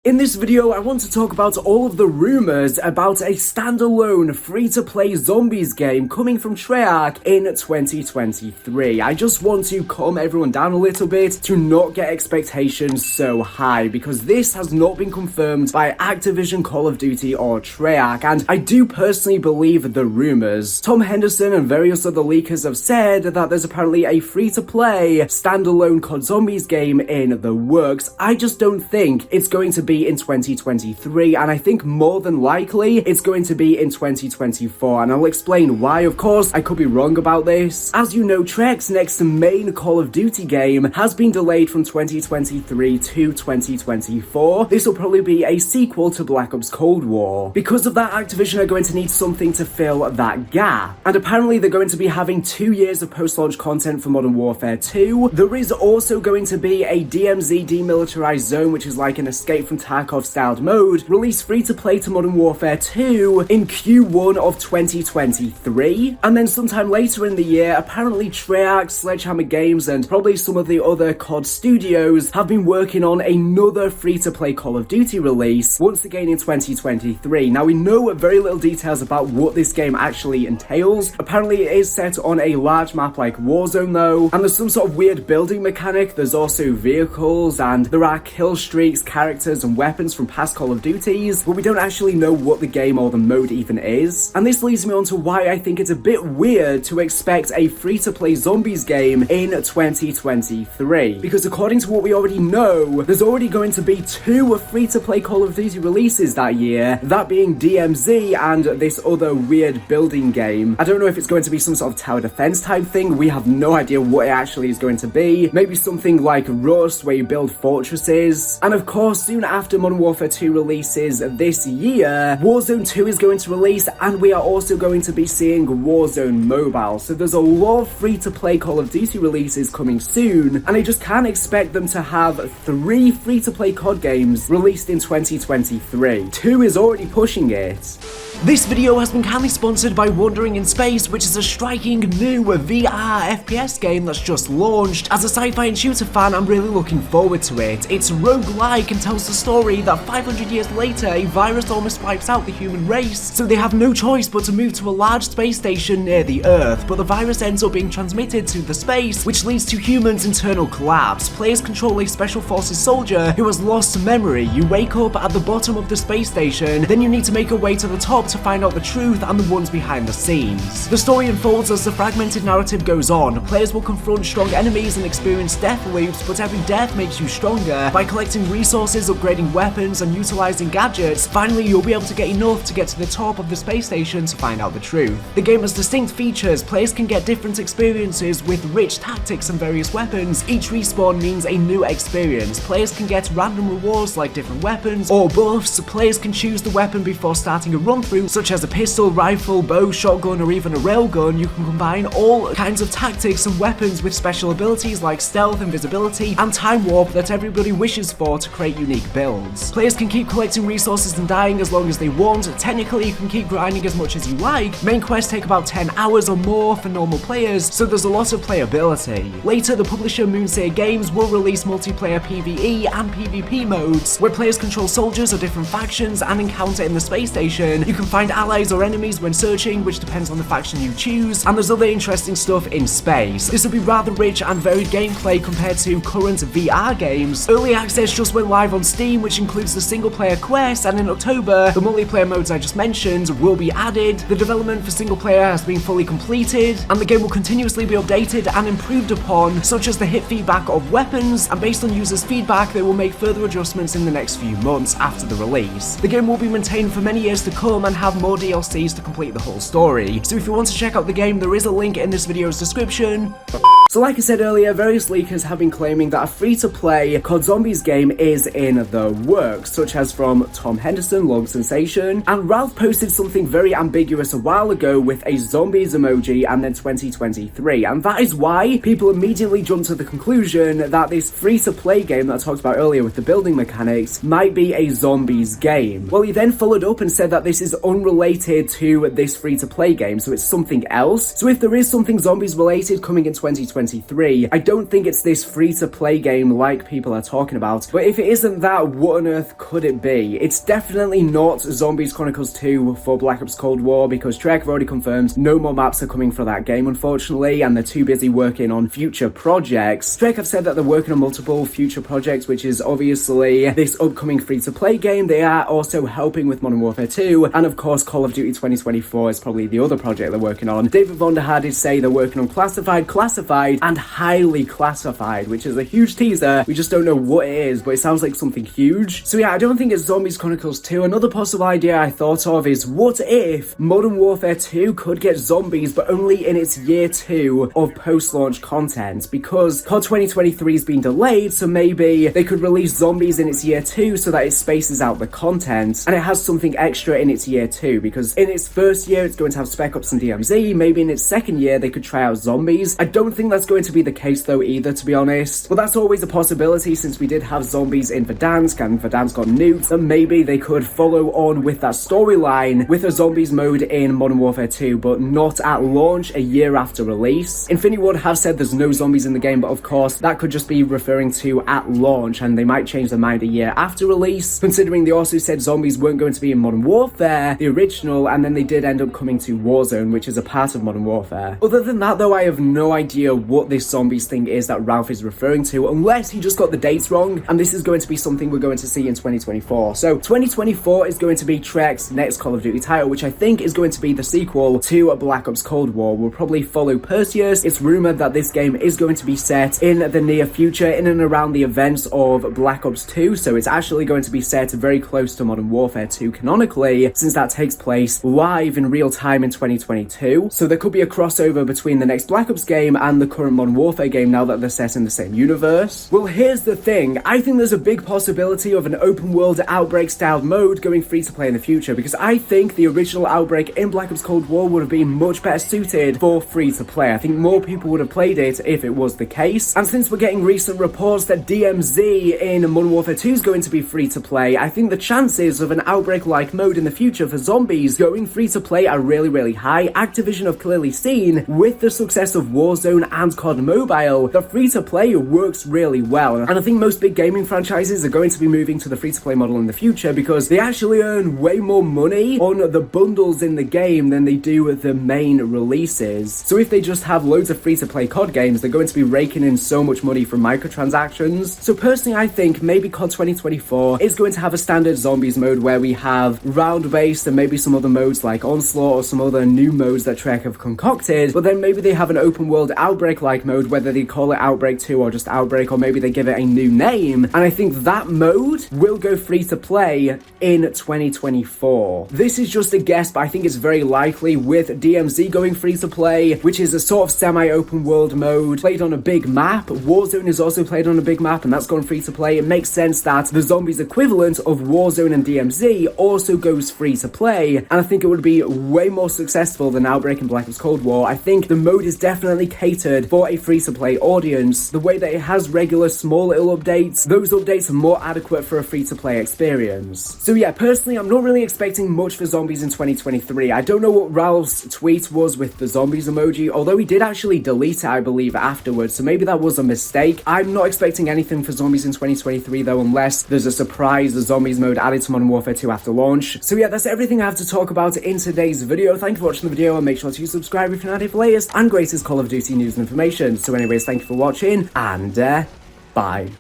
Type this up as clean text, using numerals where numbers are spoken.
In this video, I want to talk about all of the rumors about a standalone free-to-play zombies game coming from Treyarch in 2023. I just want to calm everyone down a little bit to not get expectations so high, because this has not been confirmed by Activision, Call of Duty or Treyarch, and I do personally believe the rumors. Tom Henderson and various other leakers have said that there's apparently a free-to-play standalone COD zombies game in the works. I just don't think it's going to be in 2023, and I think more than likely it's going to be in 2024, and I'll explain why. Of course, I could be wrong about this. As you know, Treyarch's next main Call of Duty game has been delayed from 2023 to 2024. This will probably be a sequel to Black Ops Cold War. Because of that, Activision are going to need something to fill that gap, and apparently they're going to be having 2 years of post-launch content for Modern Warfare 2. There is also going to be a DMZ demilitarized zone, which is like an escape from Tarkov styled mode, released free to play to Modern Warfare 2 in Q1 of 2023. And then sometime later in the year, apparently Treyarch, Sledgehammer Games, and probably some of the other COD studios have been working on another free to play Call of Duty release, once again in 2023. Now, we know very little details about what this game actually entails. Apparently it is set on a large map like Warzone though, and there's some sort of weird building mechanic. There's also vehicles, and there are kill streaks, characters, and weapons from past Call of Duties, but we don't actually know what the game or the mode even is. And this leads me on to why I think it's a bit weird to expect a free-to-play zombies game in 2023. Because according to what we already know, there's already going to be 2 free-to-play Call of Duty releases that year, that being DMZ and this other weird building game. I don't know if it's going to be some sort of tower defense type thing. We have no idea what it actually is going to be. Maybe something like Rust, where you build fortresses. And of course, soon after Modern Warfare 2 releases this year, Warzone 2 is going to release, and we are also going to be seeing Warzone Mobile. So there's a lot of free-to-play Call of Duty releases coming soon, and I just can't expect them to have 3 free-to-play COD games released in 2023. 2 is already pushing it. This video has been kindly sponsored by Wandering in Space, which is a striking new VR FPS game that's just launched. As a sci-fi and shooter fan, I'm really looking forward to it. It's roguelike and tells the story that 500 years later, a virus almost wipes out the human race, so they have no choice but to move to a large space station near the Earth, but the virus ends up being transmitted to the space, which leads to humans' internal collapse. Players control a special forces soldier who has lost memory. You wake up at the bottom of the space station, then you need to make your way to the top to find out the truth and the ones behind the scenes. The story unfolds as the fragmented narrative goes on. Players will confront strong enemies and experience death loops, but every death makes you stronger. By collecting resources, upgrading weapons, and utilizing gadgets, finally you'll be able to get enough to get to the top of the space station to find out the truth. The game has distinct features. Players can get different experiences with rich tactics and various weapons. Each respawn means a new experience. Players can get random rewards like different weapons or buffs. Players can choose the weapon before starting a run-through, such as a pistol, rifle, bow, shotgun, or even a railgun. You can combine all kinds of tactics and weapons with special abilities like stealth, invisibility, and time warp that everybody wishes for to create unique builds. Players can keep collecting resources and dying as long as they want. Technically, you can keep grinding as much as you like. Main quests take about 10 hours or more for normal players, so there's a lot of playability. Later, the publisher Moonseer Games will release multiplayer PvE and PvP modes, where players control soldiers or different factions and encounter in the space station. You can find allies or enemies when searching, which depends on the faction you choose, and there's other interesting stuff in space. This will be rather rich and varied gameplay compared to current VR games. Early access just went live on Steam, which includes the single player quest, and in October, the multiplayer modes I just mentioned will be added. The development for single player has been fully completed, and the game will continuously be updated and improved upon, such as the hit feedback of weapons, and based on users' feedback, they will make further adjustments in the next few months after the release. The game will be maintained for many years to come and have more DLCs to complete the whole story. So if you want to check out the game, there is a link in this video's description. So like I said earlier, various leakers have been claiming that a free-to-play COD Zombies game is in the works, such as from Tom Henderson, Long Sensation, and Ralph posted something very ambiguous a while ago with a zombies emoji and then 2023, and that is why people immediately jumped to the conclusion that this free-to-play game that I talked about earlier with the building mechanics might be a zombies game. Well, he then followed up and said that this is unrelated to this free-to-play game, so it's something else. So if there is something zombies related coming in 2023, 2023. I don't think it's this free-to-play game like people are talking about, but if it isn't that, what on earth could it be? It's definitely not Zombies Chronicles 2 for Black Ops Cold War, because Treyarch have already confirmed no more maps are coming for that game, unfortunately, and they're too busy working on future projects. Treyarch have said that they're working on multiple future projects, which is obviously this upcoming free-to-play game. They are also helping with Modern Warfare 2, and of course Call of Duty 2024 is probably the other project they're working on. David Vonderhaar did say they're working on classified, and highly classified, which is a huge teaser. We just don't know what it is, but it sounds like something huge. So yeah, I don't think it's Zombies Chronicles 2. Another possible idea I thought of is, what if Modern Warfare 2 could get zombies, but only in its year 2 of post-launch content? Because COD 2023 has been delayed, so maybe they could release zombies in its year 2 so that it spaces out the content, and it has something extra in its year 2, because in its first year it's going to have Spec Ops and DMZ. Maybe in its second year they could try out zombies. I don't think that's going to be the case though either, to be honest, but that's always a possibility since we did have zombies in Verdansk and Verdansk got nuked, and maybe they could follow on with that storyline with a zombies mode in Modern Warfare 2, but not at launch a year after release. Infinity Ward have said there's no zombies in the game, but of course that could just be referring to at launch, and they might change their mind a year after release, considering they also said zombies weren't going to be in Modern Warfare, the original, and then they did end up coming to Warzone, which is a part of Modern Warfare. Other than that though, I have no idea what this zombies thing is that Ralph is referring to, unless he just got the dates wrong, and this is going to be something we're going to see in 2024. So 2024 is going to be Treyarch's next Call of Duty title, which I think is going to be the sequel to Black Ops Cold War. We'll probably follow Perseus. It's rumored that this game is going to be set in the near future, in and around the events of Black Ops 2, so it's actually going to be set very close to Modern Warfare 2 canonically, since that takes place live in real time in 2022. So there could be a crossover between the next Black Ops game and the current Modern Warfare game now that they're set in the same universe. Well, here's the thing. I think there's a big possibility of an open world Outbreak style mode going free to play in the future, because I think the original Outbreak in Black Ops Cold War would have been much better suited for free to play. I think more people would have played it if it was the case. And since we're getting recent reports that DMZ in Modern Warfare 2 is going to be free to play, I think the chances of an Outbreak-like mode in the future for zombies going free to play are really high. Activision have clearly seen, with the success of Warzone and COD Mobile, the free to play works really well. And I think most big gaming franchises are going to be moving to the free to play model in the future, because they actually earn way more money on the bundles in the game than they do with the main releases. So if they just have loads of free to play COD games, they're going to be raking in so much money from microtransactions. So personally, I think maybe COD 2024 is going to have a standard zombies mode where we have round based and maybe some other modes like Onslaught or some other new modes that Treyarch have concocted, but then maybe they have an open world Outbreak like mode, whether they call it Outbreak 2 or just Outbreak, or maybe they give it a new name, and I think that mode will go free to play in 2024. This is just a guess, but I think it's very likely, with DMZ going free to play, which is a sort of semi-open world mode played on a big map. Warzone is also played on a big map, and that's gone free to play. It makes sense that the zombies equivalent of Warzone and DMZ also goes free to play, and I think it would be way more successful than Outbreak and Black Ops Cold War. I think the mode is definitely catered for a free to play audience. The way that it has regular small little updates, those updates are more adequate for a free to play experience. So yeah, personally, I'm not really expecting much for zombies in 2023. I don't know what Ralph's tweet was with the zombies emoji, although he did actually delete it, I believe, afterwards, so maybe that was a mistake. I'm not expecting anything for zombies in 2023 though, unless there's a surprise zombies mode added to Modern Warfare 2 after launch. So yeah, that's everything I have to talk about in today's video. Thank you for watching the video, and make sure to subscribe if you're not here for the latest and greatest Call of Duty news and information. So anyways, thank you for watching, and bye.